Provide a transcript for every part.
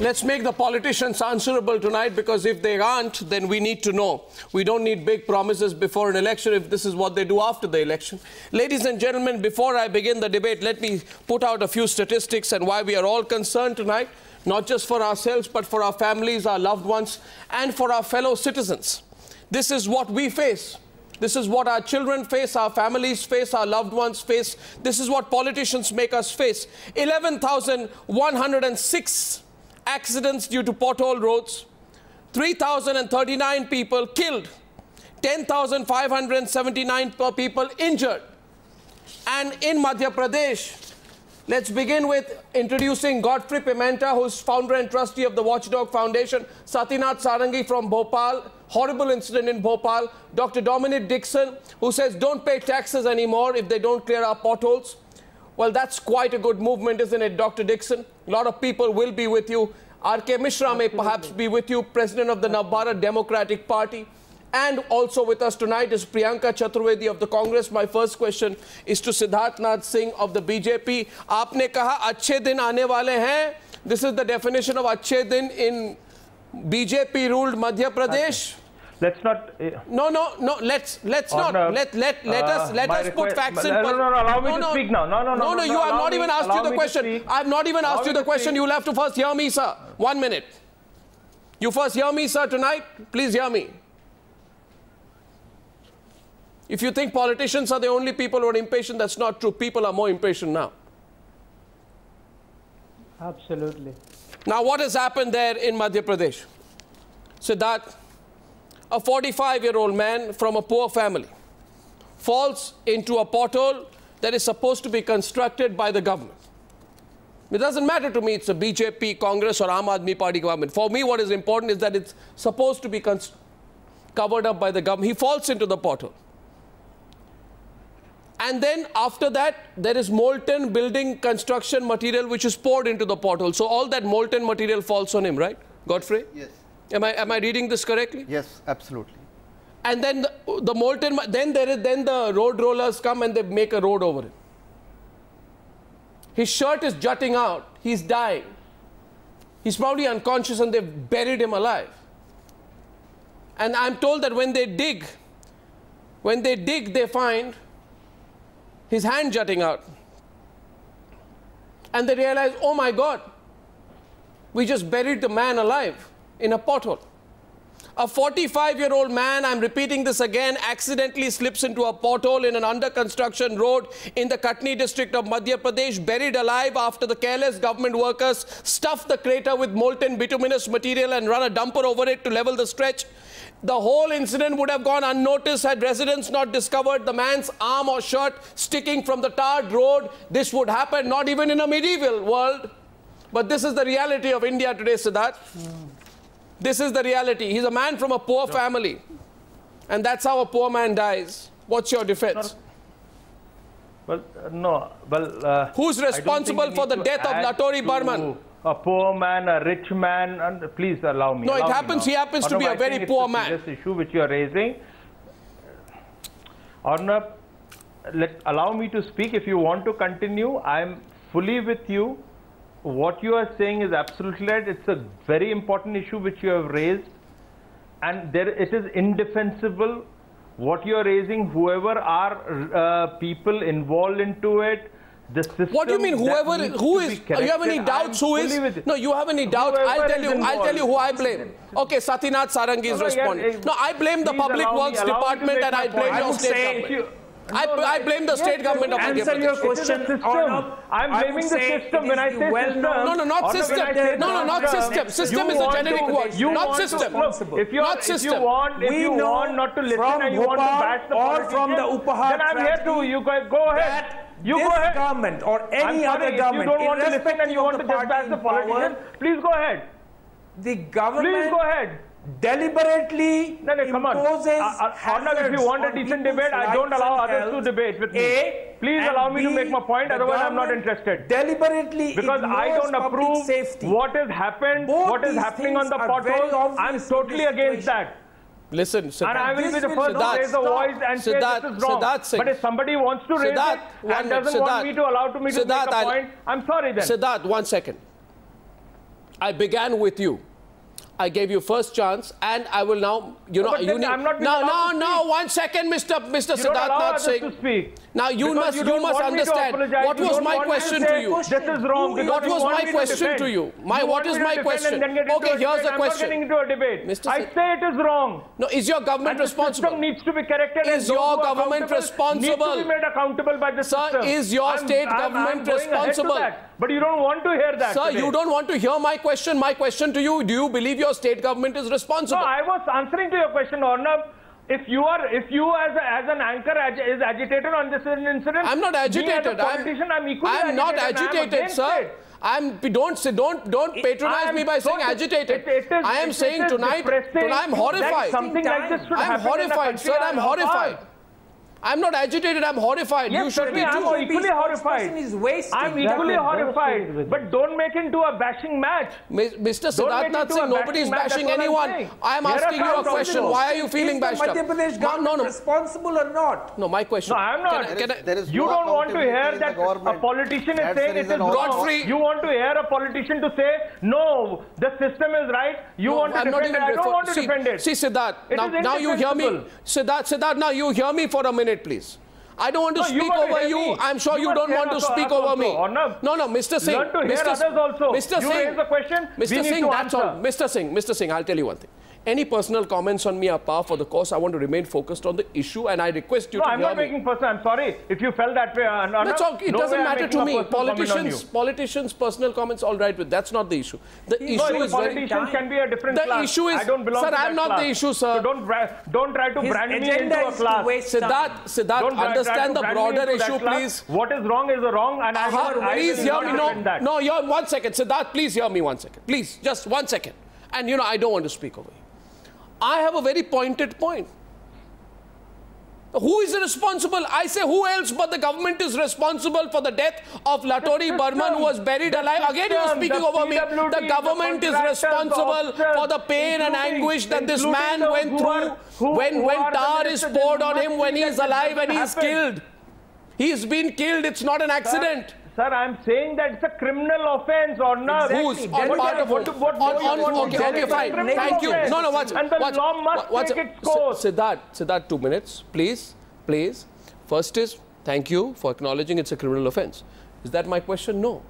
Let's make the politicians answerable tonight, because if they aren't, then we need to know. We don't need big promises before an election if this is what they do after the election. Ladies and gentlemen, before I begin the debate, let me put out a few statistics and why we are all concerned tonight, not just for ourselves, but for our families, our loved ones, and for our fellow citizens. This is what we face. This is what our children face, our families face, our loved ones face. This is what politicians make us face. 11,106 accidents due to pothole roads, 3,039 people killed, 10,579 people injured. And in Madhya Pradesh, let's begin with introducing Godfrey Pimenta, who's founder and trustee of the Watchdog Foundation, Satinath Sarangi from Bhopal, horrible incident in Bhopal, Dr Dominic F Dikson, who says don't pay taxes anymore if they don't clear our potholes. Well, that's quite a good movement, isn't it, Dr. Dikson? A lot of people will be with you. K Misra may perhaps be with you, president of the Navbharat Democratic Party. And also with us tonight is Priyanka Chaturvedi of the Congress. My first question is to Siddharth Nath Singh of the BJP. Aapne kaha अच्छे दिन आने वाले हैं. This is the definition of अच्छे दिन in BJP ruled Madhya Pradesh. Let's not. No. Let's not. Let us put facts in. Allow me to speak now. No. You have not even asked you the question. I have not even asked you the question. You'll have to first hear me, sir. 1 minute. You first hear me, sir, tonight. Please hear me. If you think politicians are the only people who are impatient, that's not true. People are more impatient now. Absolutely. Now, what has happened there in Madhya Pradesh? Siddharth, a 45-year-old man from a poor family falls into a pothole that is supposed to be constructed by the government. It doesn't matter to me it's a BJP, Congress or Aam Aadmi Party government. For me, what is important is that it's supposed to be covered up by the government. He falls into the pothole. And then after that, there is molten building construction material which is poured into the pothole. So all that molten material falls on him, right, Godfrey? Yes. Am I reading this correctly? Yes, absolutely. And then the molten, then the road rollers come and they make a road over it. His shirt is jutting out. He's dying. He's probably unconscious and they've buried him alive. And I'm told that when they dig, they find his hand jutting out. And they realize, oh my God, we just buried the man alive in a pothole. A 45-year-old man, I'm repeating this again, accidentally slips into a pothole in an under-construction road in the Katni district of Madhya Pradesh, buried alive after the careless government workers stuffed the crater with molten bituminous material and run a dumper over it to level the stretch. The whole incident would have gone unnoticed had residents not discovered the man's arm or shirt sticking from the tarred road. This would happen not even in a medieval world. But this is the reality of India today, Siddharth. This is the reality. He's a man from a poor family. And that's how a poor man dies. What's your defense? Who's responsible for the death of Latori Burman? A poor man, a rich man, and please allow me. No, it happens. He happens to be a very poor man. This issue which you are raising. Arnab, allow me to speak. If you want to continue, I am fully with you. What you are saying is absolutely right. It's a very important issue which you have raised. And it is indefensible. What you are raising, whoever are people involved into it, the system. What do you mean, whoever, who is? You have any doubts who is? No, you have any doubt? I'll tell you who I blame. Okay, Satinath Sarangi is responding. No, I blame the Public Works Department and I blame your state government. I blame the state government of Madhya Pradesh. Answer your question. I'm blaming the system when I say system. No, not system. No, not system. System is a generic word. Not system. If you want not to listen and you want to bash the politician, then I'm here to. You guys go ahead. This government or any other government, if you don't want to listen and you want to just bash the politician, please go ahead. The government. Please go ahead. Deliberately imposes Arnab, if you want a decent debate, I don't allow others to debate with me. Please allow me to make my point, otherwise I'm not interested. Deliberately because I don't approve what has happened, what is happening on the pothole. I'm totally against that. Listen, Siddharth. And I will be the first to raise a voice and say this is wrong. But if somebody wants to raise it and doesn't want me to allow me to make a point, I'm sorry then. Siddharth, 1 second. I began with you. I gave you first chance, and I will now, you know, you need, no, 1 second, Mr. Siddharth Nath Singh. Now you must understand. What was my question to you? This is wrong. What was my question to you? What is my question? Okay, here's the question. I say it is wrong. No, is your government responsible? The system needs to be corrected. Is your government responsible? Needs to be made accountable by the system. Sir, is your state government responsible? But you don't want to hear that. Sir, you don't want to hear my question. My question to you: do you believe your state government is responsible? No, I was answering to your question, Arnab. If you as an anchor is agitated on this incident, I'm not agitated. I'm not agitated, sir. Don't patronize me by saying agitated. I am saying tonight I'm horrified. Something like this should happen. I'm horrified, sir. I'm horrified. I'm not agitated, I'm horrified. Yes, you should be too. I'm equally horrified. I'm equally horrified. But don't make it into a bashing match. Mr. Siddharth Nath Singh, nobody is bashing anyone. I'm asking you a question. Why are you feeling bashed up? Is the Madhya Pradesh government responsible or not? No, my question. No, I'm not. You don't want to hear that a politician is saying it is wrong. You want to hear a politician to say, no, the system is right. You want to defend it. I don't want to defend it. See, Siddharth, now you hear me. Siddharth, now you hear me for a minute, please. I don't want to speak over you. I'm sure you don't want to speak over me. No, Mr. Singh. Learn to hear others also. Mr. Singh. You raise the question. Mr. Singh, that's all. Mr. Singh, I'll tell you one thing. Any personal comments on me are par for the course. I want to remain focused on the issue, and I request you to hear me. No, I'm not making personal. I'm sorry if you felt that way. That's okay. It doesn't matter to me. Politicians' personal comments, all right with. That's not the issue. The issue is politicians can be a different class. The issue is, I don't belong to that I'm not class. the issue, sir. So don't try to brand me into a class. Siddharth, understand the broader issue, please. What is wrong is wrong, and please hear me. No, 1 second. Siddharth, please hear me 1 second. Please, just 1 second. And I don't want to speak over you. I have a very pointed point. Who is responsible? I say who else but the government is responsible for the death of Latori Burman, who was buried alive. Again you are speaking over me. The government is responsible for the pain and anguish that this man went through when tar is poured on him when he is alive and he is killed. He's been killed. It's not an accident. Sir, I'm saying that it's a criminal offence or not. Who's on part of what? Okay, fine. Thank you. No, watch. And the law must take its course. Siddharth, 2 minutes, please. First is, thank you for acknowledging it's a criminal offence. Is that my question? No.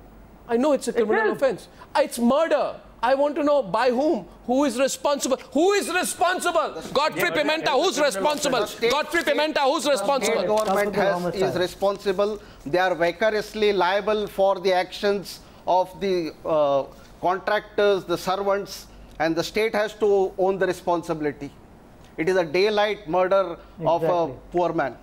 I know it's a criminal offence. It's murder. I want to know by whom? Who is responsible? Who is responsible? Godfrey Pimenta, who's responsible? Godfrey Pimenta, who's responsible? The government is responsible. They are vicariously liable for the actions of the contractors, the servants, and the state has to own the responsibility. It is a daylight murder of a poor man.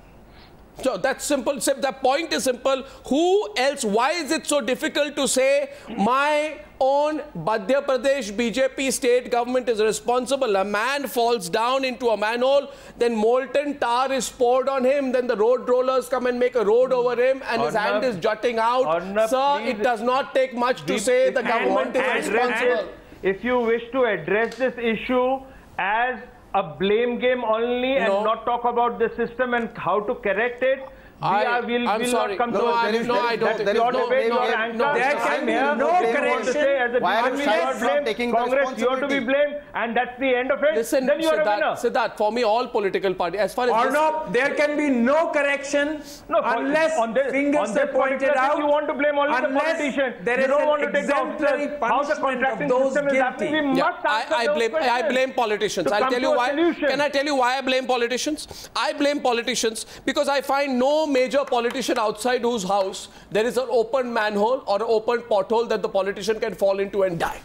So that's simple. The point is simple. Who else? Why is it so difficult to say my own Madhya Pradesh BJP state government is responsible? A man falls down into a manhole, then molten tar is poured on him, then the road rollers come and make a road over him, and his hand is jutting out. Sir, it does not take much to say the government is responsible. If you wish to address this issue as a blame game only and not talk about the system and how to correct it, I'm sorry. No, I don't. There can be no correction. Why are you taking Congress, you have to be blamed, and that's the end of it. Listen, then you are a winner. Siddharth, for me, all political parties, as far as Arnab, there can be no correction unless fingers are pointed out. You want to blame only the politician. You don't want to take the officers. How the contracting system is happening. We must answer I blame politicians. I'll tell you why. Can I tell you why I blame politicians? I blame politicians because I find no major politician outside whose house there is an open manhole or an open pothole that the politician can fall into and die.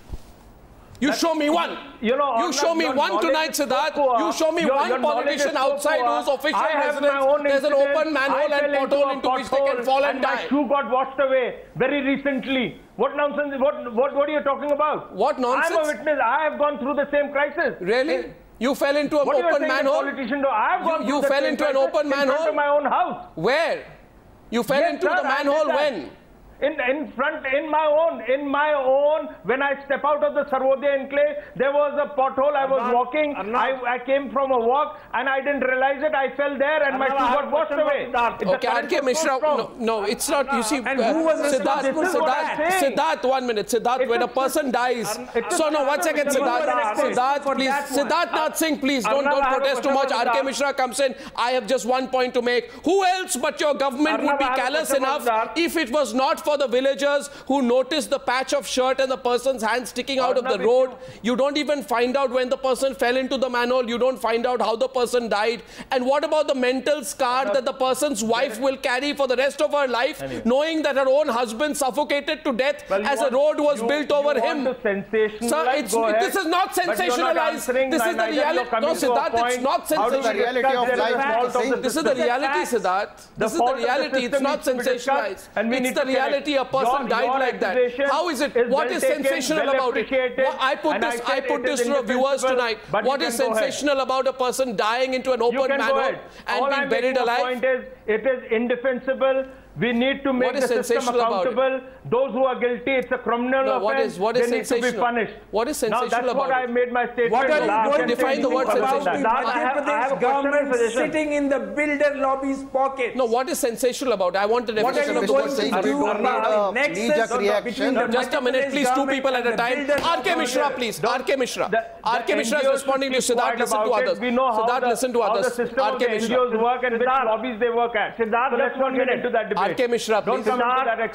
You show me one. You show me one tonight, Siddharth. You show me one politician outside whose official residence there's an open manhole and pothole into which they can fall and die. My shoe got washed away very recently. What nonsense? What are you talking about? What nonsense? I'm a witness. I have gone through the same crisis. Really? You fell into an open manhole? You fell into an open manhole? In front of my own house. Where? You fell into the manhole when? in front, in my own, when I step out of the Sarvodaya enclave, there was a pothole. I was walking. I came from a walk and I didn't realize it. I fell there and my shoe got washed away. Okay, K Misra, no, it's not. You see, Siddharth, 1 minute. Siddharth, when a person dies, so no, 1 second, Siddharth, please, Siddharth Nath Singh, please, don't protest too much. K Misra comes in. I have just one point to make. Who else but your government would be callous enough if it was not for the villagers who noticed the patch of shirt and the person's hand sticking out of the road? You don't even find out when the person fell into the manhole. You don't find out how the person died. And what about the mental scar that the person's wife will carry for the rest of her life, knowing that her own husband suffocated to death as a road was built over him? Sir, this is not sensationalized. This is the reality. No, Siddharth, it's not sensationalized. This is the reality, Siddharth. This is the reality. It's not sensationalized. It's the reality. A person died like that. How is it? What is sensational about it? I put this to the viewers tonight. What is sensational about a person dying into an open manhole and being buried alive? The point is, it is indefensible. We need to make the system accountable. Those who are guilty, it's a criminal offense. They need to be punished. What is sensational about it? That's what I made my statement. What are you going to define the word sensational? Madhya Pradesh government sitting in the builder lobby's pocket. No, what is sensational about it? I want a definition of the word sensational. Just a minute, please. Two people at a time. K Misra, please. K Misra. K Misra is responding to Siddharth. Listen to others. Siddharth, listen to others. K Misra work and which lobbies they work at. Siddharth, let's not get into that debate. K Misra, please.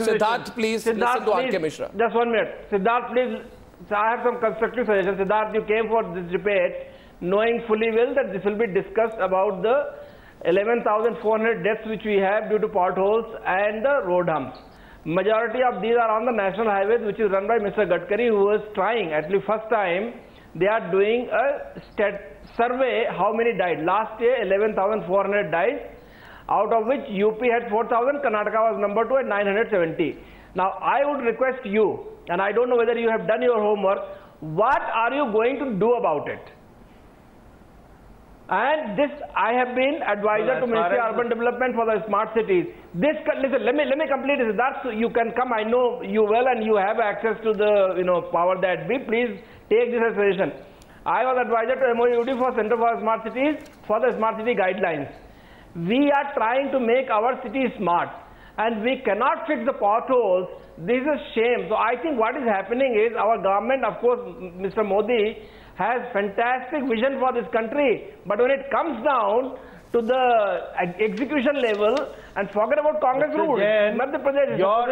Siddharth, please listen to K Misra. Just 1 minute. Siddharth, please. I have some constructive suggestions. Siddharth, you came for this debate knowing fully well that this will be discussed about the 11,400 deaths which we have due to potholes and the road humps. Majority of these are on the national highways, which is run by Mr. Gadkari, who was trying, at least first time, they are doing a survey how many died. Last year, 11,400 died. Out of which UP had 4,000, Karnataka was number 2 at 970. Now, I would request you, and I don't know whether you have done your homework, what are you going to do about it? And this, I have been advisor to Ministry of Urban Development for the smart cities. This, listen, let me complete this. That's, you can come, I know you well, and you have access to the, power that be. Please take this as suggestion. I was advisor to MOUD for Center for Smart Cities for the smart city guidelines. We are trying to make our city smart, and we cannot fix the potholes. This is a shame. So I think what is happening is our government, of course, Mr. Modi has fantastic vision for this country, but when it comes down to the execution level, and forget about Congress rules, Madhya Pradesh your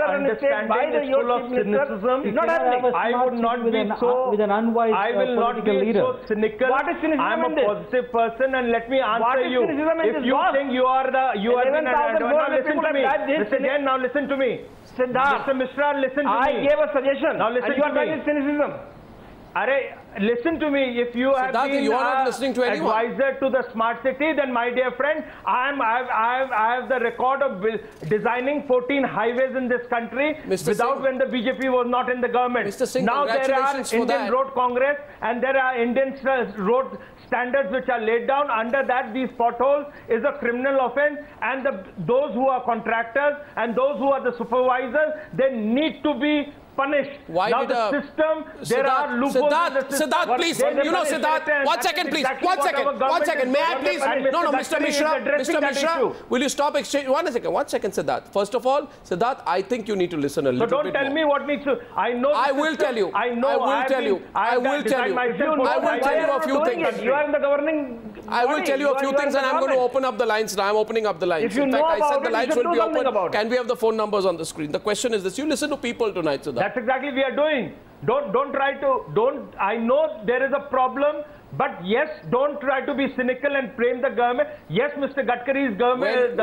understanding is full of cynicism. It's not happening. I would not be so. With an unwise I will not be leader. so cynical. What is cynicism I am a positive person, and let me answer you. If you think you are the, now listen to me. Now listen to me. Siddharth, Mr. Misra, listen to me. I gave a suggestion. Now listen and you are to me. cynicism. Listen to me. If you have been advisor to the smart city, then my dear friend, I have the record of designing 14 highways in this country when the BJP was not in the government. Mr. Singh, now there are Indian Road Congress and there are Indian road standards which are laid down. Under that, these potholes is a criminal offense, and those who are contractors and those who are the supervisors, they need to be punished. Why now did the system, there are loopholes in the system. Siddharth, please, Siddharth, 1 second, please, 1 second, may I please, Mr. Misra, will you stop exchange, 1 second, Siddharth. First of all, Siddharth, I think you need to listen a little bit more. So don't tell me what needs to, I know I will tell you, I will tell you a few things. You are in the governing I will tell you a few things, and I'm going to open up the lines now. I'm opening up the lines. In fact, I said the lines will be open. Can we have the phone numbers on the screen? The question is this. You listen to people tonight, Siddharth. That's exactly what we are doing. Don't try to, I know there is a problem, but yes, don't try to be cynical and blame the government. Yes, Mr. Gadkari's government,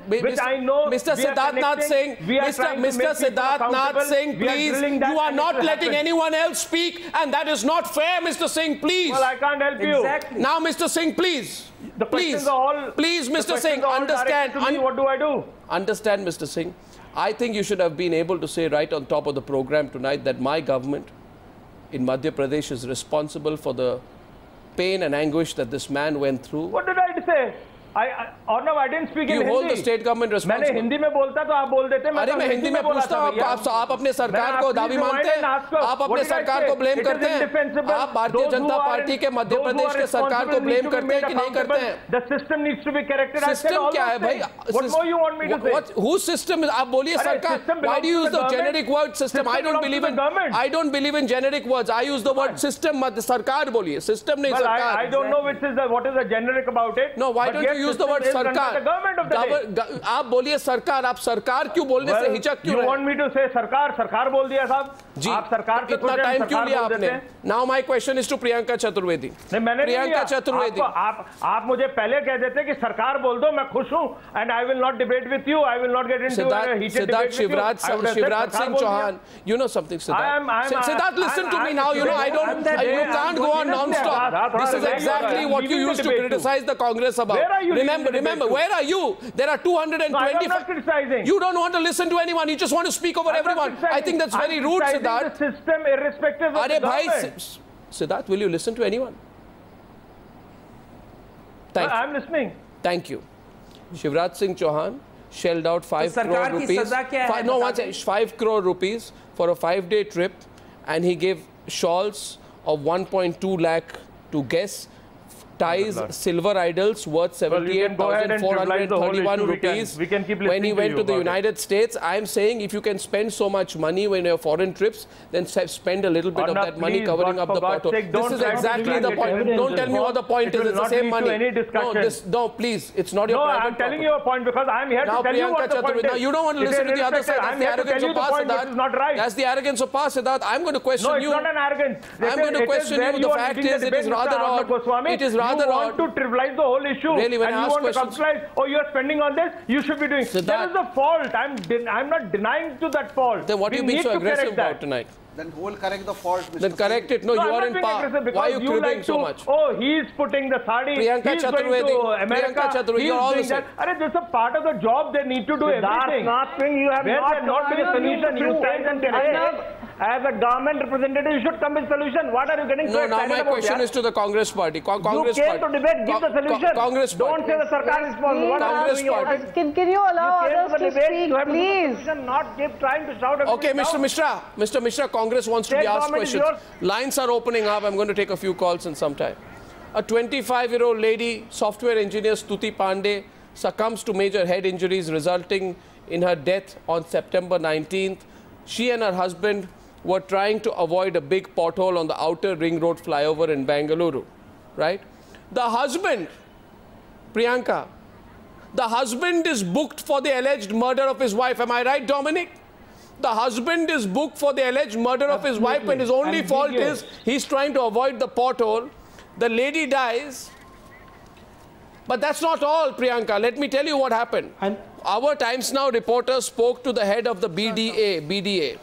which I know. Mr. Siddharth Nath Singh, Mr. Siddharth Nath Singh, please, you are not letting anyone else speak, and that is not fair, Mr. Singh, please. Well, I can't help you. Now, Mr. Singh, please. Please, Mr. Singh, understand. What do I do? Understand, Mr. Singh. I think you should have been able to say right on top of the program tonight that my government in Madhya Pradesh is responsible for the pain and anguish that this man went through. What did I say? Arnab, I didn't speak in Hindi. You hold the state government responsible. मैंने हिंदी में बोलता तो आप बोल देते. मैं हिंदी में पूछता हूँ. आप अपने सरकार को दावी मानते हैं. आप अपने सरकार को ब्लेम करते हैं. आप भारतीय जनता पार्टी के मध्य प्रदेश के सरकार को ब्लेम करते हैं कि नहीं करते हैं? The system needs to be corrected. System क्या है भाई? What more you want me to say? Whose system is? आप बोलिए सरकार. Why do you use the generic word system? I don't believe in generic words. I use the word system. सरकार बोलिए. System नहीं सरकार. I don't know what is the generic about it. No, why don't you use the word सरकार? आप बोलिए सरकार. आप सरकार क्यों बोलने से हिचक क्यों? You want me to say सरकार बोल दिया साहब? जी. आप सरकार पे इतना टाइम क्यों लिया आपने? Now my question is to Priyanka Chaturvedi. नहीं मैंने Priyanka Chaturvedi. आप मुझे पहले कह देते कि सरकार बोल दो, मैं खुश हूँ, and I will not debate with you. I will not get into a heated debate with you. Siddharth Singh Chauhan, you know something, Siddharth. Siddharth, listen to me now. You know you can't go on non-stop. This is exactly what you used to criticize the Congress about. Remember, where are you? There are 225. No, I'm not criticizing. You don't want to listen to anyone. You just want to speak over everyone. I think that's very rude, Siddharth. The system, irrespective of the government. Siddharth, will you listen to anyone? I'm listening. Thank you. Shivraj Singh Chauhan shelled out 5 crore rupees. 5 crore rupees for a 5-day trip, and he gave shawls of 1.2 lakh to guests, ties, silver idols worth 78,431 rupees. We can keep when he went to the United States. I'm saying if you can spend so much money when you're foreign trips, then spend a little bit of that money covering up the pothole. This is exactly the point. Don't tell me what the point is. It's the same money. No, please. It's not your private. I'm telling you a point because I'm here to tell you what the point is. Now you don't want to listen to the other side. That's the arrogance of past, Siddharth. That's the arrogance of past, Siddharth. I'm going to question you. No, it's not an arrogance. I'm going to question you. The fact is, it is rather odd. It is rather odd. To trivialize the whole issue, really, when and I you want questions, to capitalize, oh, you are spending on this, you should be doing. Siddharth, there is a fault. I'm not denying to that fault. Then what are you being so aggressive about tonight? Then who will correct the fault, Mr. Then correct it. No, you are in power. Why are you cribbing so much? Oh, he's putting the sari. Priyanka Chaturvedi. Priyanka Chaturvedi, you're all the same. This is a part of the job. They need to do everything. Not saying you have not been a solution. You stand and say, as a government representative, you should come with a solution. What are you getting so excited about? No, now my question is to the Congress Party. You came to debate, give the solution. Congress Don't say the Sarkar is responsible. What Congress Party. Can you allow others to speak, please? Not trying to shout. Okay, Mr. Mishra, Congress wants to be asked questions. Lines are opening up. I'm going to take a few calls in some time. A 25-year-old lady, software engineer Stuti Pandey, succumbs to major head injuries resulting in her death on September 19th. She and her husband were trying to avoid a big pothole on the outer ring road flyover in Bengaluru, right? The husband, Priyanka, the husband is booked for the alleged murder of his wife. Am I right, Dominic? The husband is booked for the alleged murder of his wife, and his only fault is he's trying to avoid the pothole. The lady dies. But that's not all, Priyanka. Let me tell you what happened. Our Times Now reporter spoke to the head of the BDA,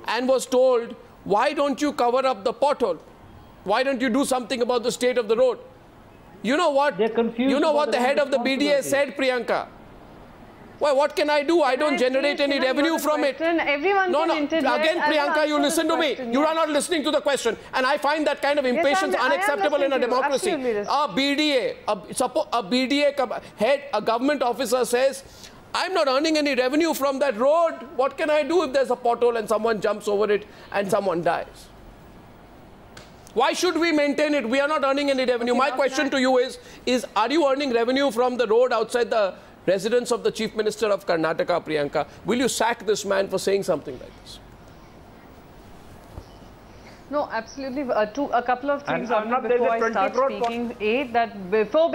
and was told, why don't you cover up the pothole? Why don't you do something about the state of the road? You know what? You know what the head of the BDA said, Priyanka? Well, what can I do? I don't generate any revenue from it. Everyone can interject. Again, Priyanka, you listen to me. You are not listening to the question. And I find that kind of impatience unacceptable in a democracy. A BDA head, a government officer says, I'm not earning any revenue from that road. What can I do if there's a pothole and someone jumps over it and someone dies? Why should we maintain it? We are not earning any revenue. My question to you is are you earning revenue from the road outside the residence of the Chief Minister of Karnataka, Priyanka? Will you sack this man for saying something like this? No, absolutely. A couple of things before I start speaking. That before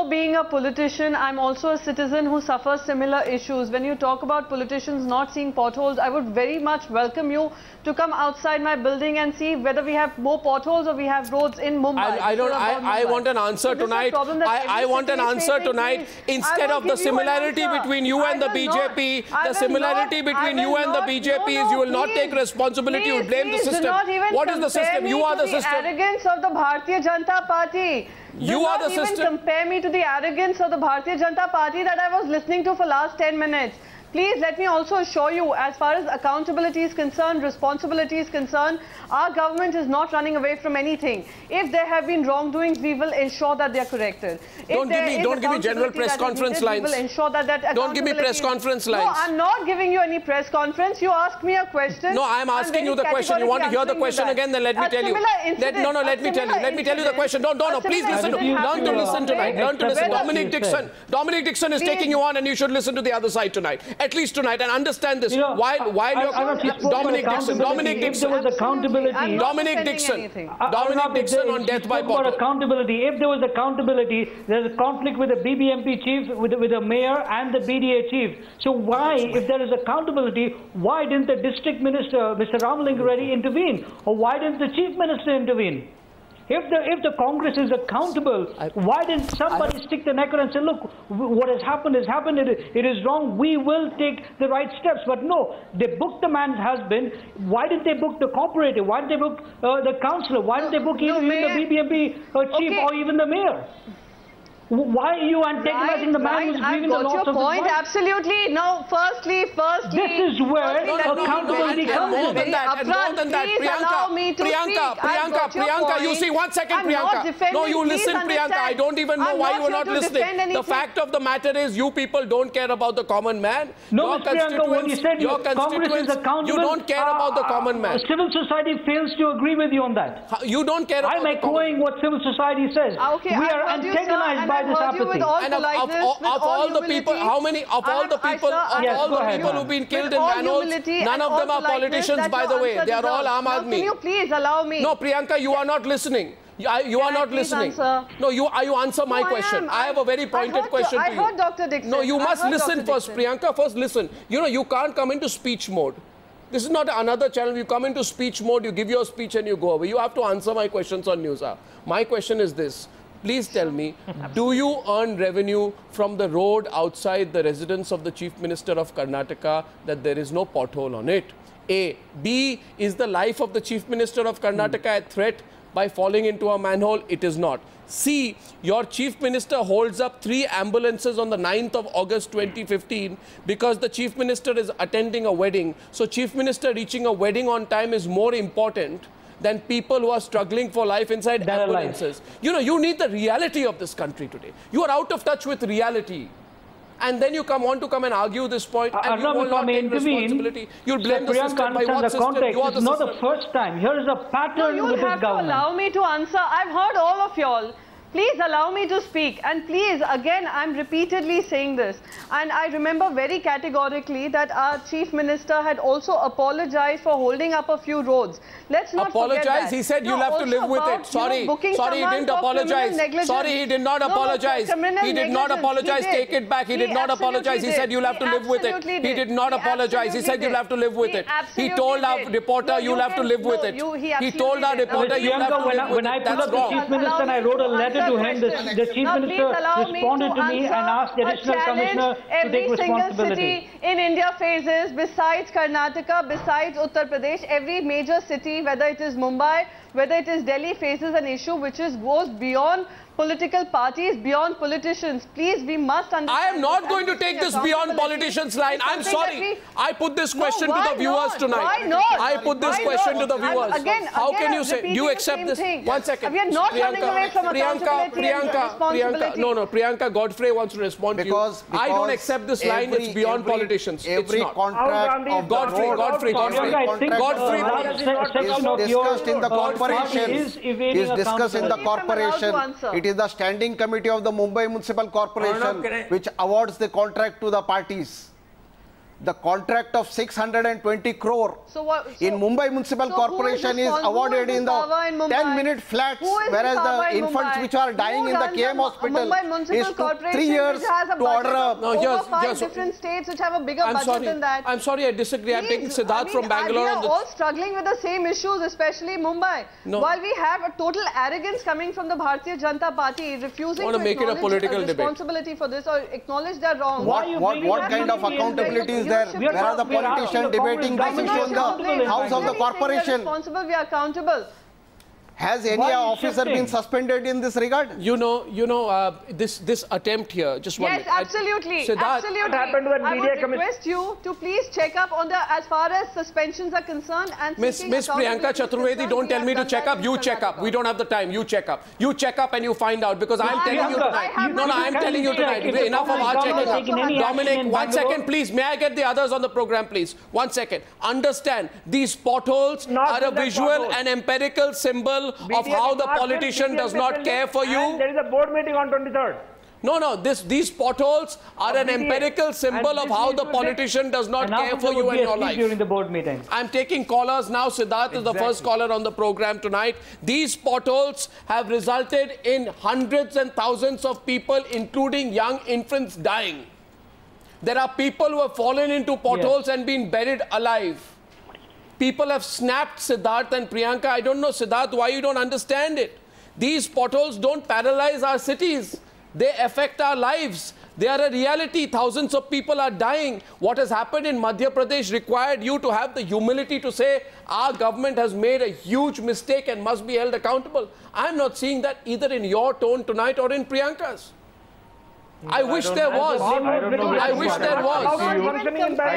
being a politician, I'm also a citizen who suffers similar issues. When you talk about politicians not seeing potholes, I would very much welcome you to come outside my building and see whether we have more potholes or we have roads in Mumbai. I want an answer tonight. I want an answer tonight. Instead of the similarity between you and the BJP, the similarity between you and the BJP is you will not take responsibility, you will blame the system. What is the system? You are the system. The arrogance of the Bharatiya Janata Party. You are the system. Compare me to the arrogance of the Bharatiya Janata Party that I was listening to for last 10 minutes. Please let me also assure you, as far as accountability is concerned, responsibility is concerned, our government is not running away from anything. If there have been wrongdoings, we will ensure that they are corrected. Don't give me general press conference lines. We will ensure that don't give me press conference lines. No, I'm not giving you any press conference. You asked me a question. No, I'm asking you the question. You want to hear the question again? Then let me tell you. Let me tell you the question. No, please listen. Learn to listen tonight. Learn to listen. Dominic Dixon is taking you on, and you should listen to the other side tonight. At least tonight, and understand this. While Dominic Dixon on death by pothole. Accountability. If there was accountability, there's a conflict with the BBMP chief, with the mayor and the BDA chief. So why, if there is accountability, why didn't the district minister, Mr. Ramalinga Reddy, intervene? Or why didn't the chief minister intervene? If the Congress is accountable, why didn't somebody stick the neck out and say, look, what has happened has happened, it is wrong, we will take the right steps? But no, they booked the man's husband. Why did they book the corporator? Why did they book the councillor? Why did they book even the BBMP chief or even the mayor? Why are you antagonizing the man who's grieving the loss of his wife? Absolutely. No, firstly. This is where accountability comes in. More than that, Priyanka, you see, 1 second, Priyanka. No, you listen, Priyanka. I don't even know why you are not listening. The fact of the matter is, you people don't care about the common man. No, Priyanka, when you said Congress is accountable, you don't care about the common man. Civil society fails to agree with you on that. You don't care about I'm echoing what civil society says. We are antagonized by this apathy. And of all the people, how many of all the people who've been killed in manholes, none of them are politicians, by the way. They are all Aam Aadmi. Can you please allow me? No, Priyanka, you are not listening. You are not listening. No, you answer my question. I have a very pointed question to you. I heard Dr. Dixon. No, you must listen first, Priyanka. First listen. You know, you can't come into speech mode. This is not another channel. You come into speech mode, you give your speech and you go away. You have to answer my questions on Newshour. My question is this. Please tell me, do you earn revenue from the road outside the residence of the Chief Minister of Karnataka that there is no pothole on it? A. B. Is the life of the Chief Minister of Karnataka a threat by falling into a manhole? It is not. C. Your Chief Minister holds up 3 ambulances on the 9th of August 2015 because the Chief Minister is attending a wedding. So Chief Minister reaching a wedding on time is more important than people who are struggling for life inside ambulances. You know, you need the reality of this country today. You are out of touch with reality. And then you want to come and argue this point, and you will not take responsibility. You'll blame the system. By what system? You are the system. It's not the first time. Here is a pattern with this government. You have to allow me to answer. I've heard all of y'all. Please allow me to speak. And please, again, I'm repeatedly saying this. And I remember very categorically that our Chief Minister had also apologized for holding up a few roads. Let's not apologize. Forget that. He said you'll have to live with it. Sorry. Sorry, he didn't apologize. Sorry, he did not apologize. He did not apologize. Take it back. He did not apologize. He said you'll have to live with it. He did not apologize. He said you'll have to live with it. He told our reporter you'll have to live with it. He told our reporter you'll have to live with it. When I pulled up the Chief Minister and I wrote a letter to him, the Chief Minister responded to me and asked the Additional Commissioner to take responsibility. In India faces, besides Karnataka, besides Uttar Pradesh, every major city, whether it is Mumbai, whether it is Delhi, faces an issue which goes beyond political parties, beyond politicians. Please, we must understand. I am not going to take this beyond politicians line. I'm sorry. I put this question to the viewers tonight. Why not? I put this question to the viewers. How can you say? Do you accept this? 1 second. We are not running away from accountability and responsibility. No, Priyanka, Godfrey wants to respond to you. I don't accept this line. It's beyond politicians. Every contract of Godfrey. Discussed in the corporation. Is discussed in the corporation. It is the standing committee of the Mumbai Municipal Corporation which awards the contract to the parties. The contract of 620 crore in Mumbai Municipal Corporation is awarded in the 10-minute flats, whereas the infants which are dying in the KM hospital is 3 years to order up. Over 5 different states which have a bigger budget than that. I'm sorry, I disagree. I'm taking Siddharth from Bangalore. We are all struggling with the same issues, especially Mumbai. While we have a total arrogance coming from the Bharatiya Janata Party, refusing to make it a political responsibility for this or acknowledge their wrong. What kind of accountability is there? Where are the politicians debating this issue in the House of the Corporation? We are responsible, we are accountable. Has any officer been suspended in this regard? This attempt here. Just one minute. Yes, absolutely. Absolutely. What happened to that I media would request you to please check up on as far as suspensions are concerned and Miss Priyanka Chaturvedi, don't tell me to check up. You check up. We don't have the time. You check up. You check up and you find out, because I'm telling you tonight. I'm telling you tonight. Enough of our checking up. Dominic, 1 second, please. May I get the others on the program, please? 1 second. Understand, these potholes are a visual and empirical symbol of how the politician does not care for you. There is a board meeting on 23rd. No, these potholes are an empirical symbol of how the politician does not care for you and your life. During the board meeting. I'm taking callers now. Siddharth is the first caller on the program tonight. These potholes have resulted in hundreds and thousands of people, including young infants, dying. There are people who have fallen into potholes and been buried alive. People have snapped, Siddharth and Priyanka. I don't know, Siddharth, why you don't understand it. These potholes don't paralyze our cities. They affect our lives. They are a reality. Thousands of people are dying. What has happened in Madhya Pradesh required you to have the humility to say, our government has made a huge mistake and must be held accountable. I'm not seeing that either in your tone tonight or in Priyanka's. I wish there was. I wish there was. I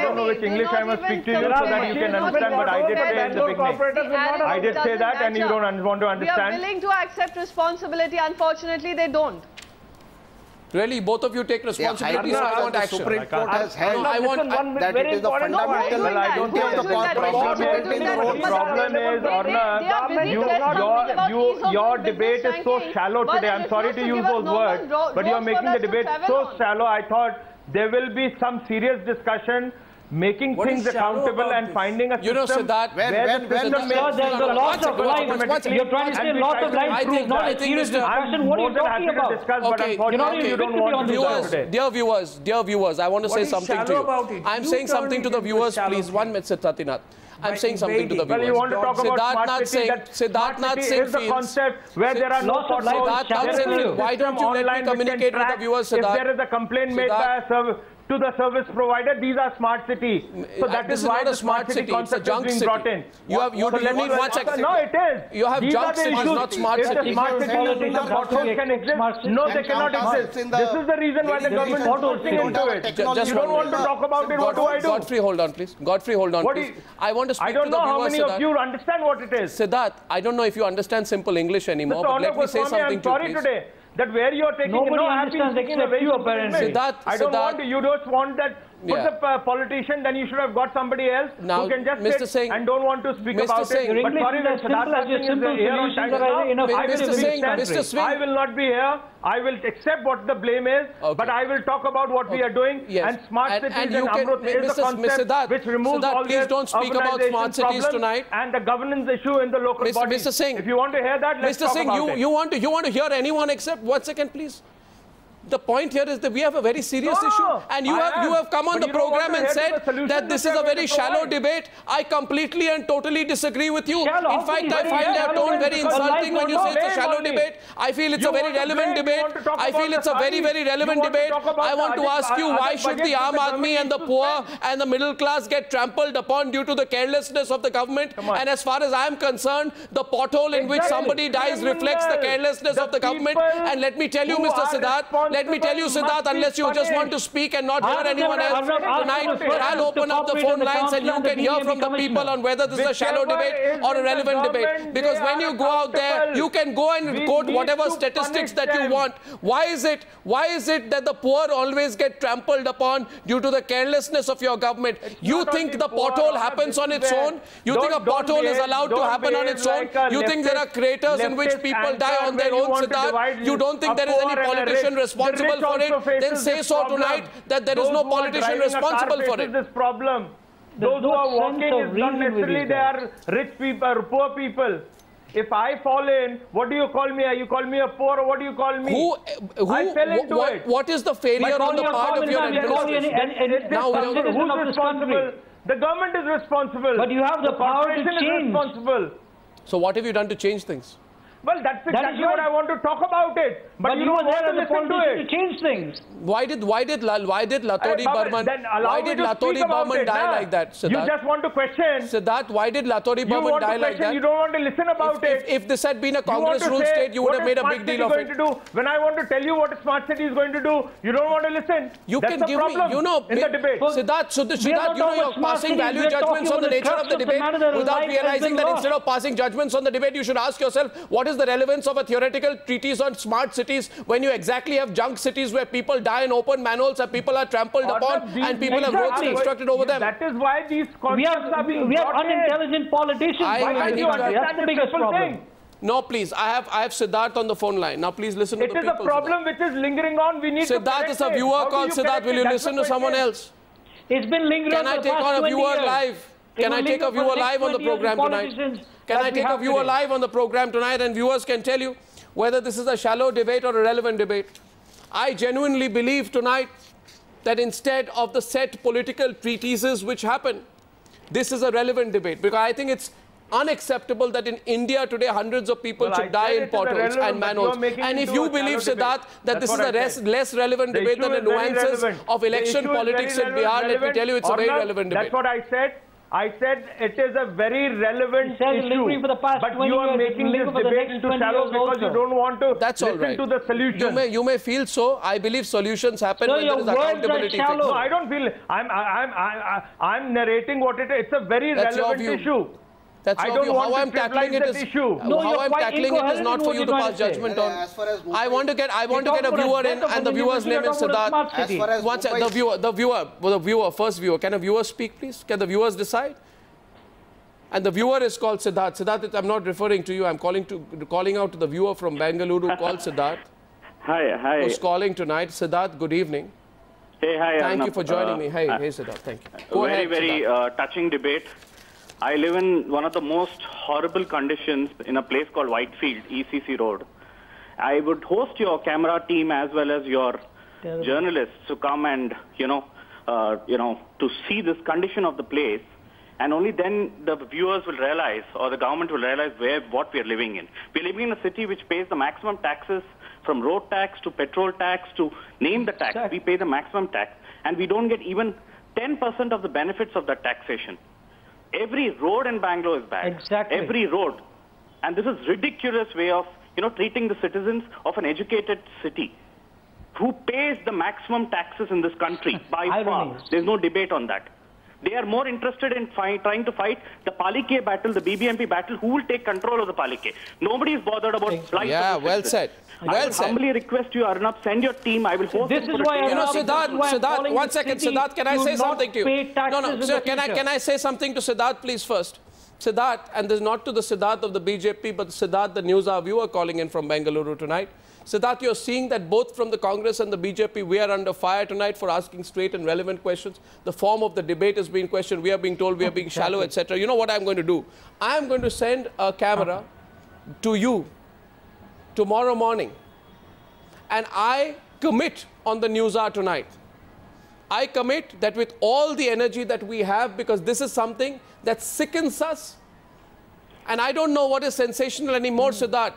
don't know which English I must speak to you so that you can understand, but I did say in the beginning. I did say that and you don't want to understand. We are willing to accept responsibility. Unfortunately, they don't. Really, both of you take responsibility, so I want action. The Supreme Court has held that it is the fundamental. Well, I don't think the problem is, Arnab, your debate is so shallow today. I'm sorry to use those words, but you're making the debate so shallow. I thought there will be some serious discussion, making things accountable and finding a system. You know, Siddharth, there's a loss of life. You're trying to say loss of life proves not a serious discussion. What are you talking about? Okay, you don't want to do that today. Dear viewers, I want to say something to you. I'm saying something to the viewers, please. 1 minute, Satinath. I'm saying something to the viewers. Well, you want to talk about smart city, Siddharth Nath Singh is the concept where there are no potholes. Why don't you let me communicate with the viewers, Siddharth? If there is a complaint made by a to the service provider, these are smart city. So that is why the smart city concept is being brought in. You need 1 second. No, it is. You have junk cities, not smart cities. If the smart city you think the potholes can exist, no, they cannot exist. This is the reason why the government is pushing into it. You don't want to talk about it, what do I do? Godfrey, hold on, please. Godfrey, hold on, please. I want to speak to the viewers, I don't know how many of you understand what it is. Siddharth, I don't know if you understand simple English anymore, but let me say something to you, please. I'm sorry today that where you are taking nobody understands except you, apparently. I don't want to, you don't want that. Put the politician, then you should have got somebody else who can just sit and don't want to speak about it. But sorry, that Siddharth Nath Singh is here on time. I will not be here. I will accept what the blame is, but I will talk about what we are doing. And smart cities and Amrut is the concept which removes all these organization problems and the governance issue in the local body. Mr. Singh, if you want to hear that, let's talk about it. You want to hear anyone except 1 second, please. The point here is that we have a very serious issue, and you have come on the program and said that this is a very shallow debate. I completely and totally disagree with you. In fact, I find that tone very insulting when you say it's a shallow debate. I feel it's a very relevant debate. I feel it's a very, very relevant debate. I want to ask you, why should the Aam Aadmi and the poor and the middle class get trampled upon due to the carelessness of the government? And as far as I am concerned, the pothole in which somebody dies reflects the carelessness of the government. And let me tell you, Mr. Siddharth, let me tell you, Siddharth, unless you just want to speak and not hear anyone else, tonight I'll open up the phone lines and you can hear from the people on whether this is a shallow debate or a relevant debate. Because when you go out there, you can go and quote whatever statistics that you want. Why is it that the poor always get trampled upon due to the carelessness of your government? You think the pothole happens on its own? You think a pothole is allowed to happen on its own? You think there are craters in which people die on their own, Siddharth? You don't think there is any politician responsible for it? Then say so tonight that there is no politician responsible for it. This problem. Those who are walking is not necessarily they are rich people, poor people. If I fall in, what do you call me? You call me a poor, or what do you call me? I fell into it. What is the failure on the part of your administration? Now, who's responsible? The government is responsible. But you have the power to change. Responsible. So what have you done to change things? Well, that's exactly what I want to talk about it. But you don't want to listen to it. To change things. Why did Latodi Burman die like that, Siddharth? You just want to question. Siddharth, why did Latodi Burman die like that? You don't want to listen about it. If this had been a Congress ruled state, you would have made a big deal of it. When I want to tell you what a smart city is going to do, you don't want to listen. That's the problem in the debate. Siddharth, you're passing value judgments on the nature of the debate without realizing that instead of passing judgments on the debate, you should ask yourself, what is the relevance of a theoretical treatise on smart cities when you exactly have junk cities where people die in open manholes and people are trampled upon and people have roads constructed over them? That is why these concepts are being We have unintelligent politicians. That's the biggest problem. No, please. I have Siddharth on the phone line. Now, please listen to the people. It is a problem which is lingering on. We need to Siddharth is a viewer called Siddharth. Will you listen to someone else? It's been lingering on. Can I take on a viewer live? Can I take a viewer live on the program tonight? Can I take a viewer live on the program tonight and viewers can tell you whether this is a shallow debate or a relevant debate? I genuinely believe tonight that instead of the set political treatises which happen, this is a relevant debate, because I think it's unacceptable that in India today hundreds of people should die in potholes and manholes. And if you believe, Siddharth, that this is a less relevant debate than the nuances of election politics in Bihar, let me tell you, it's a very relevant debate. That's what I said. I said it is a very relevant issue, for the past but you are making this debate into shallow because you don't want to listen to the solution. You may feel so. I believe solutions happen when there is accountability. No, I don't feel. I'm narrating what it is. It's a very relevant issue. That's your view. How I'm tackling it is how I'm tackling it is not for you to pass judgment on. I want to get a viewer in, and the viewer's name is Siddharth. The viewer, first viewer. Can a viewer speak, please? Can the viewers decide? And the viewer is called Siddharth. Siddharth, I'm not referring to you. I'm calling out to the viewer from Bengaluru called Siddharth. Hi. Who's calling tonight? Siddharth, good evening. Hey, hi. Thank you for joining me. Hey, Siddharth. Thank you. Go ahead, very touching debate. I live in one of the most horrible conditions in a place called Whitefield, ECC Road. I would host your camera team as well as your journalists to come and, to see this condition of the place. And only then the viewers will realize, or the government will realize what we are living in. We're living in a city which pays the maximum taxes, from road tax to petrol tax to name the tax. We pay the maximum tax, and we don't get even 10% of the benefits of that taxation. Every road in Bangalore is bad. Exactly. Every road. And this is ridiculous way of, treating the citizens of an educated city who pays the maximum taxes in this country by far. There's no debate on that. They are more interested in trying to fight the Palike battle, the BBMP battle. Who will take control of the Palike? Nobody is bothered about flight. Yeah, well said. I humbly request you, Arnab, send your team. I will host this is why Siddharth, one second. Siddharth, can I say something to you? No, sir, can I say something to Siddharth, please, first? Siddharth, and this is not to the Siddharth of the BJP, but Siddharth, the Newshour viewer calling in from Bengaluru tonight. Siddharth, you're seeing that both from the Congress and the BJP, we are under fire tonight for asking straight and relevant questions. The form of the debate is being questioned. We are being told we are being shallow, etc. You know what I'm going to do? I am going to send a camera to you tomorrow morning. And I commit on the Newshour tonight. I commit that with all the energy that we have, because this is something that sickens us. And I don't know what is sensational anymore, Siddharth.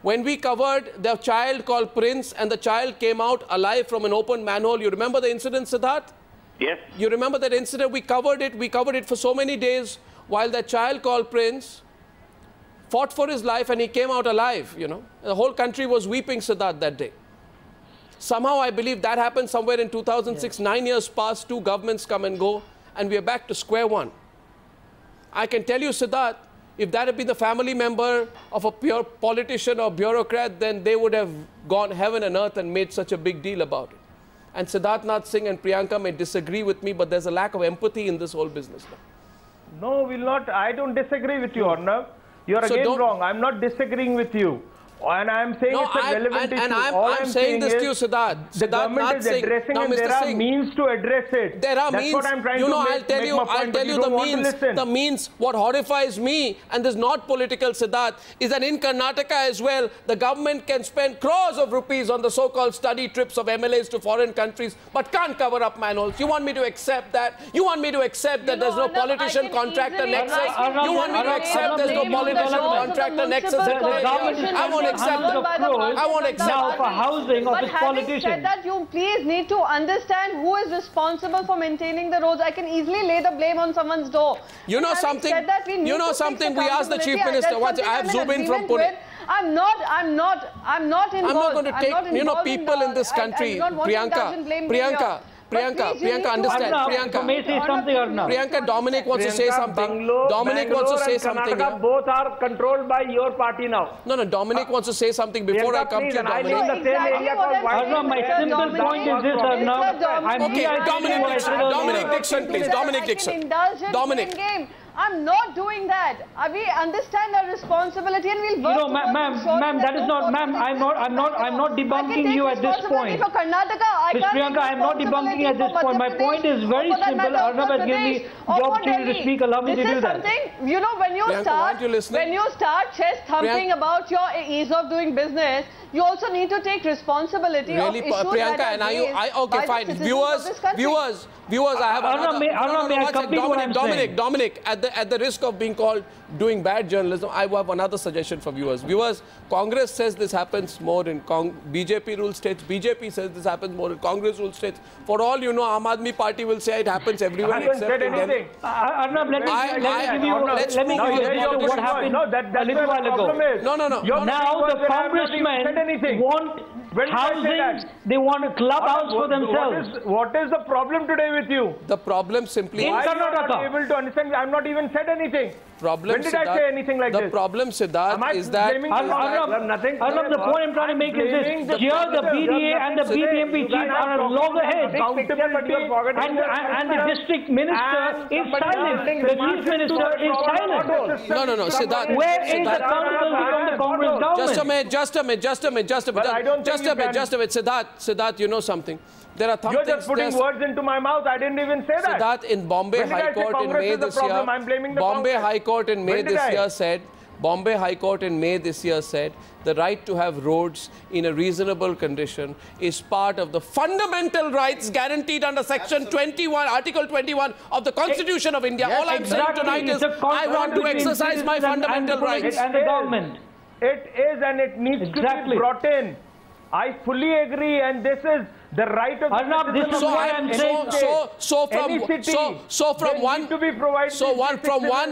When we covered the child called Prince and the child came out alive from an open manhole, you remember the incident, Siddharth? Yes. You remember that incident? We covered it for so many days while that child called Prince fought for his life and he came out alive, The whole country was weeping, Siddharth, that day. Somehow I believe that happened somewhere in 2006. 9 years passed, 2 governments come and go, and we are back to square one. I can tell you, Siddharth, if that had been the family member of a pure politician or bureaucrat, then they would have gone heaven and earth and made such a big deal about it. And Siddharth Nath Singh and Priyanka may disagree with me, but there's a lack of empathy in this whole business now. No, we'll not. I don't disagree with you, Arnab. You're again wrong. I'm not disagreeing with you. And I'm saying it's a relevant issue. I'm saying this to you, Siddharth. The government is addressing it. There are means to address it. There are means. That's what I'm trying to make I'll tell you the means. The means. What horrifies me, and this is not political, Siddharth, is that in Karnataka as well, the government can spend crores of rupees on the so-called study trips of MLAs to foreign countries, but can't cover up manholes. You want me to accept that? You want me to accept that there's no politician-contractor nexus? You want me to accept there's no politician-contractor nexus? I won't accept that. I won't accept now for housing of its politicians. Having said that, you please need to understand who is responsible for maintaining the roads. I can easily lay the blame on someone's door. You know something? You know something? We asked the Chief Minister. I have Zubin from Pune. I'm not involved. I'm not going to take, people in this country, Priyanka, understand. Priyanka, Dominic wants to say something. Dominic wants to say something. Both are controlled by your party now. No, Dominic wants to say something before I come to you, Dominic. Arnab, my simple point is this, Arnab. Okay, Dominic Dixon, please. Dominic Dixon. Dominic. I'm not doing that. We understand our responsibility and we'll work. Ma'am, that is not, ma'am. I'm not debunking you at this point. For Karnataka, Ms. Priyanka, I'm not debunking you at this point. My point is very simple. Arnab has given me the opportunity to speak. Allow me to do that. You know, when you start chest thumping about your ease of doing business, you also need to take responsibility of issues Priyanka, that are raised okay, fine. Viewers, I have another. Dominic, at the risk of being called doing bad journalism, I have another suggestion for viewers. Viewers, Congress says this happens more in BJP rule states. BJP says this happens more in Congress rule states. For all you know, Aam Aadmi Party will say it happens everywhere except in Delhi. Arnab, let me give you what happened a little while ago. No. Now the congressmen want housing, they want a clubhouse for themselves. What is the problem today with you? The problem simply in Karnataka. I'm not able to understand. I'm not even said anything. When did I say anything like this? The problem, Siddharth, is that... Arnab, the point I'm trying to make is this. Here the BDA and the BBMP chief are at loggerheads. And the district minister is silent. The chief minister is silent. No, Siddharth. Where is accountability from the Congress government? Just a minute. Siddharth, you know something. There are You're just putting words into my mouth. I didn't even say that. Siddharth, in Bombay High Court in May this year, Bombay High Court in May this year said the right to have roads in a reasonable condition is part of the fundamental rights guaranteed under Section 21, Article 21 of the Constitution of India. All I'm saying tonight is I want to exercise my fundamental rights. And the government. It is, and it needs to be brought in. I fully agree, and this is the right of Arnab, this is why I'm saying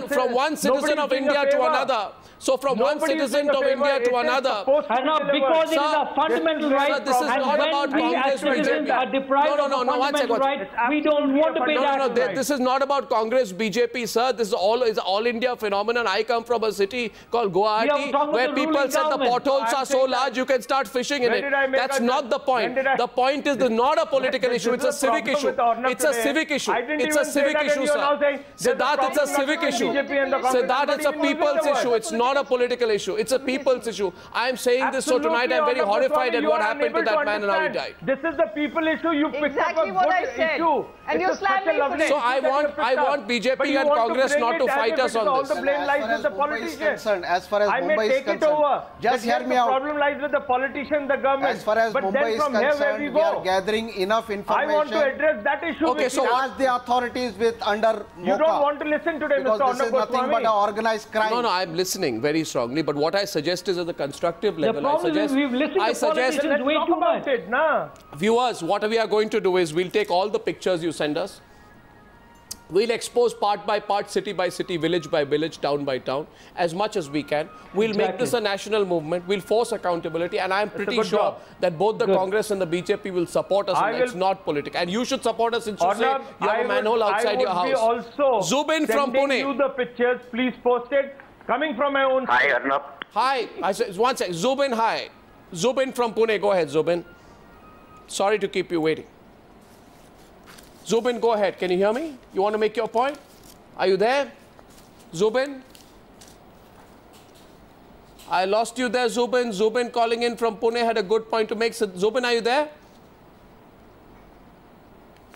from one citizen of India to another. So from one citizen of India to another. Arnab, because it is a fundamental right, this is not about Congress citizens are deprived of fundamental rights, we don't want to pay that. This is not about Congress, BJP, sir. This is all India phenomenon. I come from a city called Guwahati, where people said the potholes are so large you can start fishing in it. That's not the point. The point is not a political issue. It's a civic issue. It's a civic issue. It's a civic issue, sir. Siddharth, it's a civic issue. Siddharth, it's a people's issue. It's not a political issue. It's a people's issue. I am saying this so tonight I'm very horrified at what happened to that man and how he died. This is the people issue. You picked up a good issue. And you slammed me for it. So I want BJP and Congress not to fight us on this. All the blame lies with the politicians. As far as Mumbai is concerned, just hear me out. The problem lies with the politicians, the government. As far as Mumbai is concerned, we are gathering enough information. I want to address that issue. Okay, so ask the authorities under MOCA. You don't want to listen today, Mr. Because this is nothing but an organized crime. No, I'm listening very strongly. But what I suggest is at the constructive level. The problem is we've listened to politicians way too much. Viewers, what we are going to do is we'll take all the pictures you send us. We'll expose part by part, city by city, village by village, town by town, as much as we can. We'll make this a national movement. We'll force accountability. And I'm pretty sure that both the Congress and the BJP will support us. It's not political. And you should support us since you say you have a manhole outside your house. Also Zubin from Pune. You the pictures, please post it. Coming from my own... Hi, Arnab. Hi. One second. Zubin, hi. Zubin from Pune. Go ahead, Zubin. Sorry to keep you waiting. Zubin, go ahead. Can you hear me? You want to make your point? Are you there? Zubin? I lost you there, Zubin. Zubin calling in from Pune had a good point to make. So, Zubin, are you there?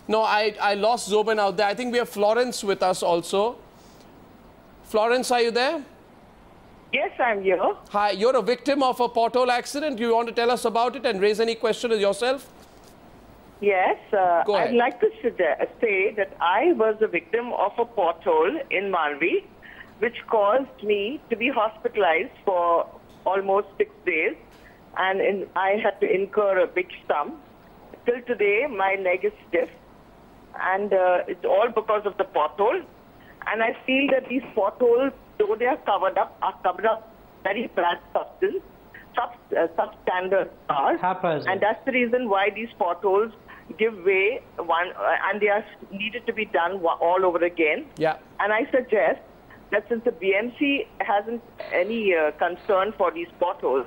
No, I lost Zubin out there. I think we have Florence with us also. Florence, are you there? Yes, I'm here. Hi, you're a victim of a pothole accident. Do you want to tell us about it and raise any questions yourself? Yes, Go ahead. I'd like to say that I was a victim of a pothole in Malvi, which caused me to be hospitalized for almost 6 days, and I had to incur a big sum. Till today, my leg is stiff, and it's all because of the pothole. And I feel that these potholes, though they are covered up very bad substance, substandard cars, and that's the reason why these potholes give way, and they are needed to be done all over again. Yeah. And I suggest that since the BMC hasn't any concern for these potholes,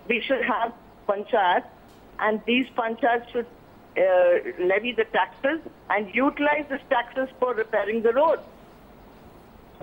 we should have panchayats, and these panchayats should levy the taxes and utilize these taxes for repairing the roads,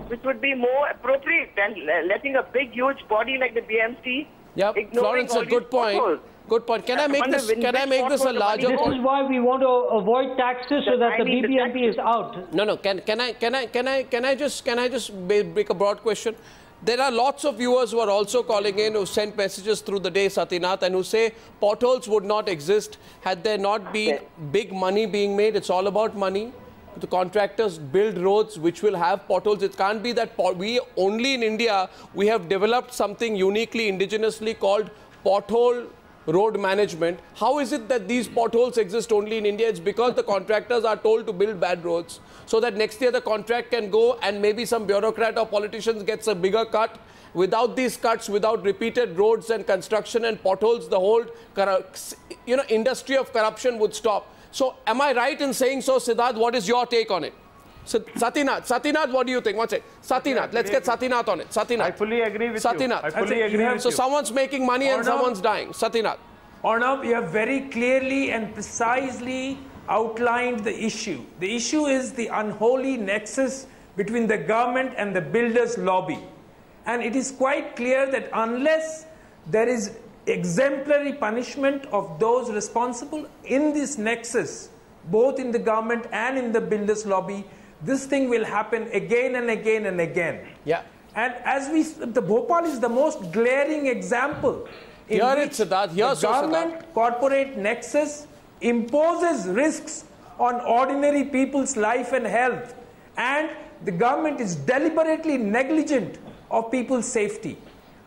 which would be more appropriate than letting a big, huge body like the BMC. Yep, Florence, a good point. Potholes. Good point. Can I make this? Can I make this a larger point? This is why we want to avoid taxes so that the BBMP is out. No. Can I just make a broad question? There are lots of viewers who are also calling in who sent messages through the day, Satinath, and who say potholes would not exist had there not been big money being made. It's all about money. The contractors build roads which will have potholes. It can't be that we only in India we have developed something uniquely indigenously called pothole road management. How is it that these potholes exist only in India? It's because the contractors are told to build bad roads so that next year the contract can go and maybe some bureaucrat or politicians gets a bigger cut. Without these cuts, without repeated roads and construction and potholes, the whole industry of corruption would stop. So am I right in saying so, Siddharth? What is your take on it? Satinath, what do you think? One second. Satinath, let's get Satinath on it. Satinath. I fully agree with Satinath. you. I fully agree with you. So someone's making money and someone's dying. Satinath. Arnab, you have very clearly and precisely outlined the issue. The issue is the unholy nexus between the government and the builders' lobby. And it is quite clear that unless there is exemplary punishment of those responsible in this nexus, both in the government and in the builders' lobby, this thing will happen again and again and again. Yeah. And the Bhopal is the most glaring example in which the government-corporate nexus imposes risks on ordinary people's life and health, and the government is deliberately negligent of people's safety.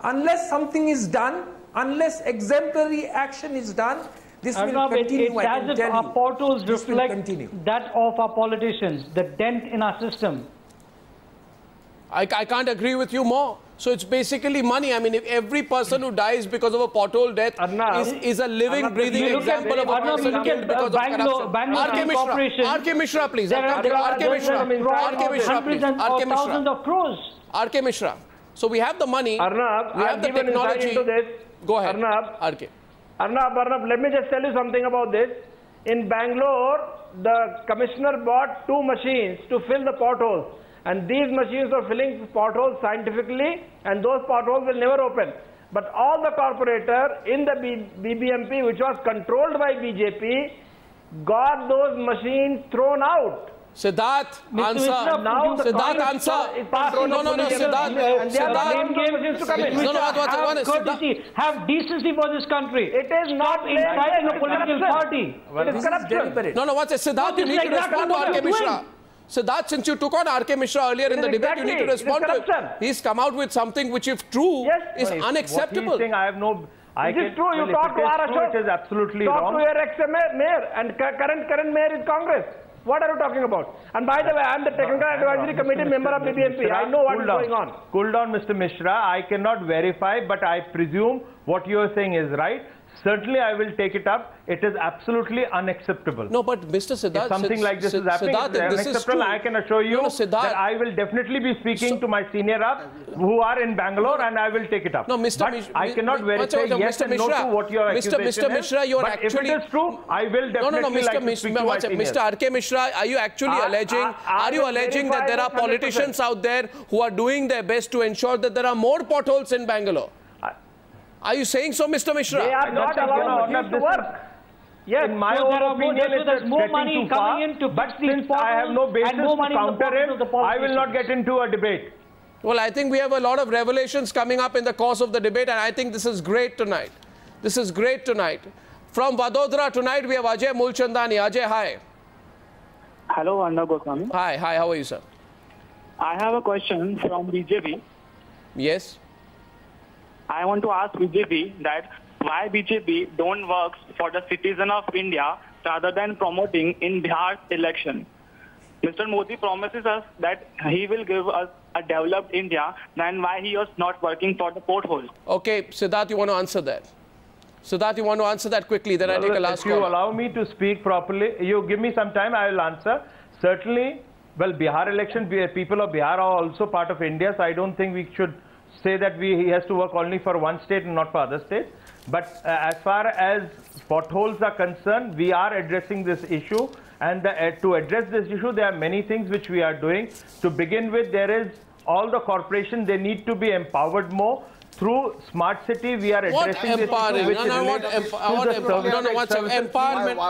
Unless something is done, unless exemplary action is done, this will continue. It's as if our potholes reflect that of our politicians, the dent in our system. I can't agree with you more. So it's basically money. I mean, if every person who dies because of a pothole death is a living, breathing example of a person killed because of corruption. R.K. Mishra, please. R.K. Mishra. So we have the money, Arnab, we have the technology. Go ahead. Arnab, let me just tell you something about this. In Bangalore, the commissioner bought 2 machines to fill the potholes. And these machines are filling potholes scientifically, and those potholes will never open. But all the corporator in the BBMP, which was controlled by BJP, got those machines thrown out. Siddharth, answer. Siddharth, answer. Have decency for this country. It is not inciting a political party. It is corruption. Siddharth, you need to respond to R.K. Mishra. Siddharth, since you took on R.K. Mishra earlier in the debate, you need to respond to it. He's come out with something which, if true, is unacceptable. What he's saying, I have no... It is true. You talk to R. Ashok. It is absolutely wrong. Talk to your ex-mayor, and current mayor is Congress. What are you talking about? And by the way, I am the Technical Advisory Committee member of BBMP. I know what is going on. Cool down, Mr. Mishra. I cannot verify, but I presume what you are saying is right. Certainly, I will take it up. It is absolutely unacceptable. No, but Mr. Siddharth, if something like this is happening, it is unacceptable. I can assure you that I will definitely be speaking to my senior ups who are in Bangalore, and I will take it up. No, Mr. But I cannot verify yes and no to what your accusation is. Mr. Mishra, you are actually... if it is true, I will definitely like to speak to my seniors. Mr. R.K. Mishra, are you actually alleging? Are you alleging that there are politicians out there who are doing their best to ensure that there are more potholes in Bangalore? Are you saying so, Mr. Mishra? They are not allowing Muslims to work. Yes, in my own opinion, there's more money coming in to but since I have no basis to counter him, I will not get into a debate. Well, I think we have a lot of revelations coming up in the course of the debate, and I think this is great tonight. This is great tonight. From Vadodara tonight, we have Ajay Mulchandani. Ajay, hi. Hello, Arnab Goswami. Hi, how are you, sir? I have a question from BJP. Yes. I want to ask BJP that why BJP don't work for the citizen of India rather than promoting in Bihar's election. Mr. Modi promises us that he will give us a developed India, then why he was not working for the pothole? Okay, Siddharth, you want to answer that? Siddharth, you want to answer that quickly, then I take a last call. If you allow me to speak properly, you give me some time, I will answer. Certainly, well, Bihar election, people of Bihar are also part of India, so I don't think we should say that he has to work only for one state and not for other states. But as far as potholes are concerned, we are addressing this issue. And to address this issue, there are many things which we are doing. To begin with, there is all the corporations, they need to be empowered more. Through smart city, we are addressing this issue, which empowerment.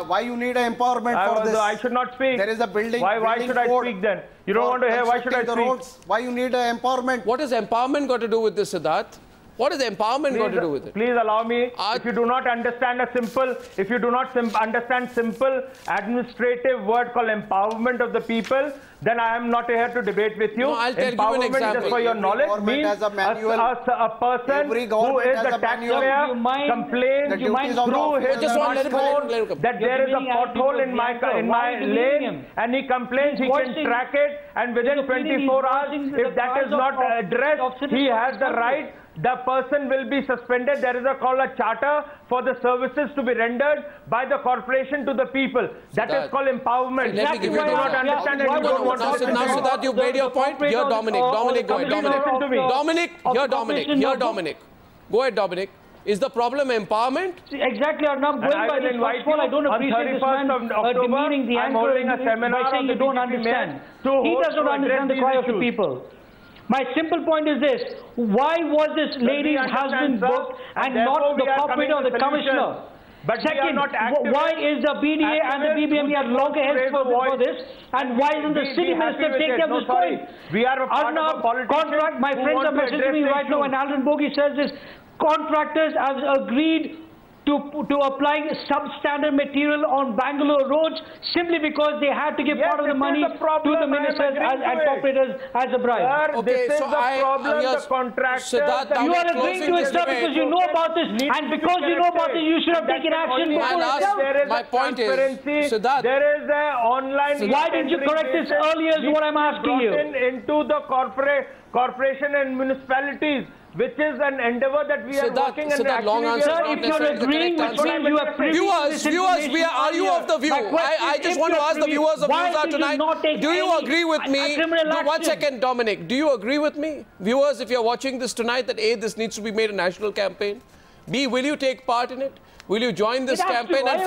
Why you need an empowerment for this? I should not speak. There is a building. Why should I speak then? You don't want to hear. Why should I speak? Why you need an empowerment? What has empowerment got to do with this, Siddharth? What is empowerment got to do with it? Please allow me. If you do not understand understand simple administrative word called empowerment of the people, then I am not here to debate with you. No, I'll tell you an example. Just for your knowledge, means a person who is a taxpayer complains through his smartphone that there is a pothole in my lane, and he complains, he can track it, and within 24 hours, if that is not addressed, he has the right. The person will be suspended. There is a charter for the services to be rendered by the corporation to the people. That is called empowerment. If you do not understand and you don't want to listen to me. Now, Siddharth, you've made your point. Here, Dominic. Dominic, go ahead. Dominic. Here, Dominic. Here, Dominic. Go ahead, Dominic. Is the problem empowerment? Exactly, Arnab. Going by this, first of all, I don't appreciate this man demeaning the anchor by saying you don't understand. He does not understand the cry of the people. My simple point is this: why was this lady's husband booked and not the corporate or the commissioner? But second, why is the BDA and the BBMP at loggerheads for this? And why isn't the city minister taking up this point? We are a part of a contract. My friends are messaging me right now, and Alden Bogie says this: contractors have agreed to applying substandard material on Bangalore roads simply because they had to give part of the money to the ministers and corporators as a bribe. Okay, this is the problem, the contractors. You are agreeing to it, sir, because you know about this, and because you know about this, you should have taken action before itself. My point is, Siddharth, there is an online. Why didn't you correct this earlier? Is what I'm asking you. Into the corporation and municipalities, which is an endeavor that we are working and actually sir, if you're agreeing with me, you are viewers, are you of the view? I just want to ask the viewers of Newshour tonight, do you agree with me? One second, Dominic, do you agree with me? Viewers, if you're watching this tonight, that A, this needs to be made a national campaign. B, will you take part in it? Will you join this campaign? And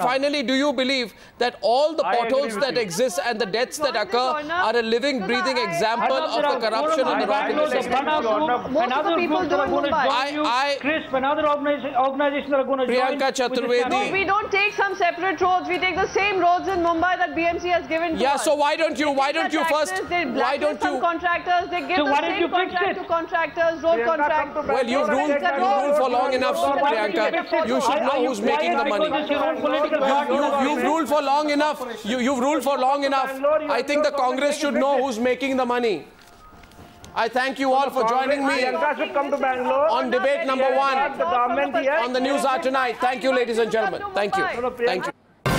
finally, do you believe that all the potholes that exist and the deaths that occur are a living, breathing example of the corruption and the rotten system? Most of the people do in Mumbai. Chris, another organization that are going to join. Priyanka Chaturvedi. No, we don't take some separate roads. We take the same roads in Mumbai that BMC has given to us. So why don't you first? Why don't you? Contractors, they give the same contract to contractors, road contract. Well, you've ruled for long enough, Priyanka. You should know who's making the money. You've ruled for long enough. You've ruled for long enough. I think the Congress should know who's making the money. I thank you all for joining me on debate number 1 on the Newshour tonight. Thank you, ladies and gentlemen. Thank you. Thank you.